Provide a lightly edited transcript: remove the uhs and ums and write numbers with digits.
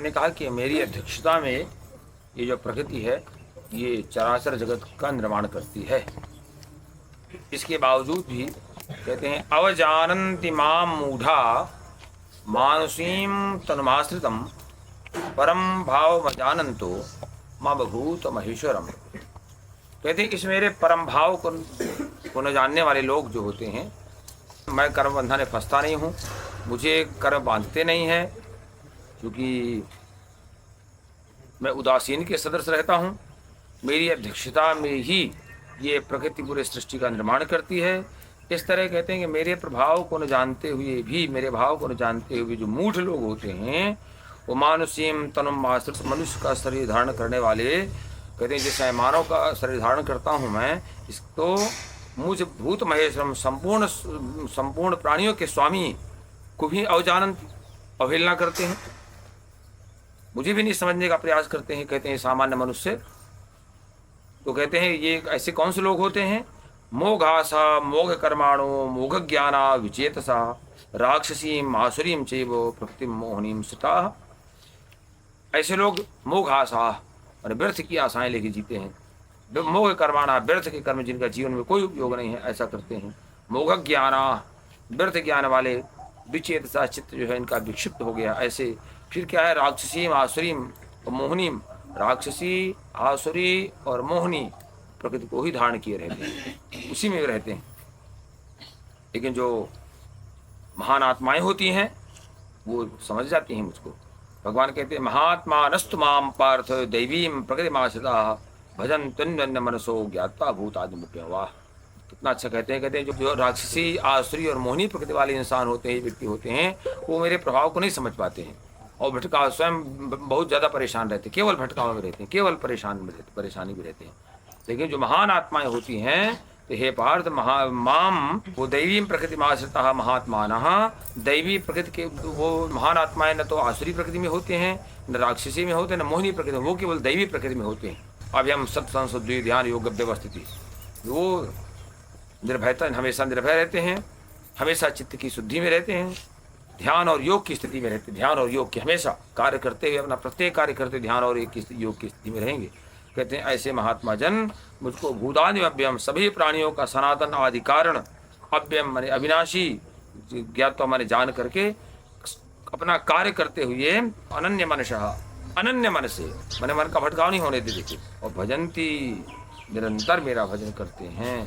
आपने कहा कि मेरी अध्यक्षता में ये जो प्रकृति है ये चराचर जगत का निर्माण करती है। इसके बावजूद भी कहते हैं अवजानन्ति माम मूढ़ा मानुषीम तनुमाश्रितम परम भाव जानंतो मां बभूत महेश्वरम। कहते हैं इस मेरे परम भाव को न जानने वाले लोग जो होते हैं, मैं कर्म बंधन में फंसता नहीं हूँ, मुझे कर्म बांधते नहीं हैं, क्योंकि मैं उदासीन के सदृश रहता हूँ। मेरी अध्यक्षता में ही ये प्रकृति पूरे सृष्टि का निर्माण करती है। इस तरह कहते हैं कि मेरे प्रभाव को न जानते हुए भी, मेरे भाव को न जानते हुए जो मूढ़ लोग होते हैं, वो मानुषीम तनुम आश्रित, मनुष्य का शरीर धारण करने वाले, कहते हैं जैसे मानव का शरीर धारण करता हूँ मैं, इस तो मुझ भूत महेश्वरम संपूर्ण प्राणियों के स्वामी को भी अवजानन, अवहेलना करते हैं, मुझे भी नहीं समझने का प्रयास करते हैं। कहते हैं सामान्य मनुष्य तो कहते हैं ये ऐसे कौन से लोग होते हैं, मोघासा मोघ कर्माणो मोघ ज्ञाना विचेतसा राक्षसीम आसुरीम चैव प्रकृतिम मोहनीम सुता। ऐसे लोग मोघासा और व्यर्थ की आशाएं लेके जीते हैं, मोघ कर्माणा व्यर्थ के कर्म जिनका जीवन में कोई उपयोग नहीं है, ऐसा करते हैं। मोघ ज्ञाना व्यर्थ ज्ञान वाले, विचेतसा चित्त जो है इनका विक्षिप्त हो गया, ऐसे। फिर क्या है, राक्षसीम आसुरीम और मोहनीम, राक्षसी आसुरी और मोहनी प्रकृति को ही धारण किए रहते हैं, उसी में रहते हैं। लेकिन जो महान आत्माएं होती हैं वो समझ जाती हैं मुझको। भगवान कहते हैं महात्मा नस्तु माम पार्थ दैवीम प्रकृतिमाश्रिता भजन तन्वन्य मनसो ज्ञाता भूतादि मुख्य। वाह, कितना अच्छा कहते हैं जो राक्षसी आसुरी और मोहिनी प्रकृति वाले इंसान होते हैं, व्यक्ति होते हैं, वो मेरे प्रभाव को नहीं समझ पाते हैं और भटका स्वयं बहुत ज़्यादा परेशान रहते हैं, केवल भटकाव में रहते हैं, केवल परेशानी में रहते हैं। लेकिन जो महान आत्माएं होती हैं, तो हे पार्थ माम वो दैवी प्रकृति में आश्रिता महात्मानः, दैवी प्रकृति के वो महान आत्माएं न तो आसुरी प्रकृति में होते हैं, न राक्षसी में होते हैं, न मोहिनी प्रकृति में, वो केवल दैवी प्रकृति में होते हैं। अभी हम सत्संग ध्यान योग व्यवस्थिति, वो निर्भयता, हमेशा निर्भय रहते हैं, हमेशा चित्त की शुद्धि में रहते हैं, ध्यान और योग की स्थिति में रहते हैं, ध्यान और योग की हमेशा कार्य करते हुए, अपना प्रत्येक कार्य करते ध्यान और योग की स्थिति में रहेंगे। कहते हैं ऐसे महात्मा जन मुझको भूतानि अव्ययम, सभी प्राणियों का सनातन आदि कारण, अव्ययम माने अविनाशी, ज्ञातवा माने जान करके अपना कार्य करते हुए, अनन्य मनशः, अनन्य मन से, मन का भटकाव नहीं होने देते, और भजंती निरंतर मेरा भजन करते हैं।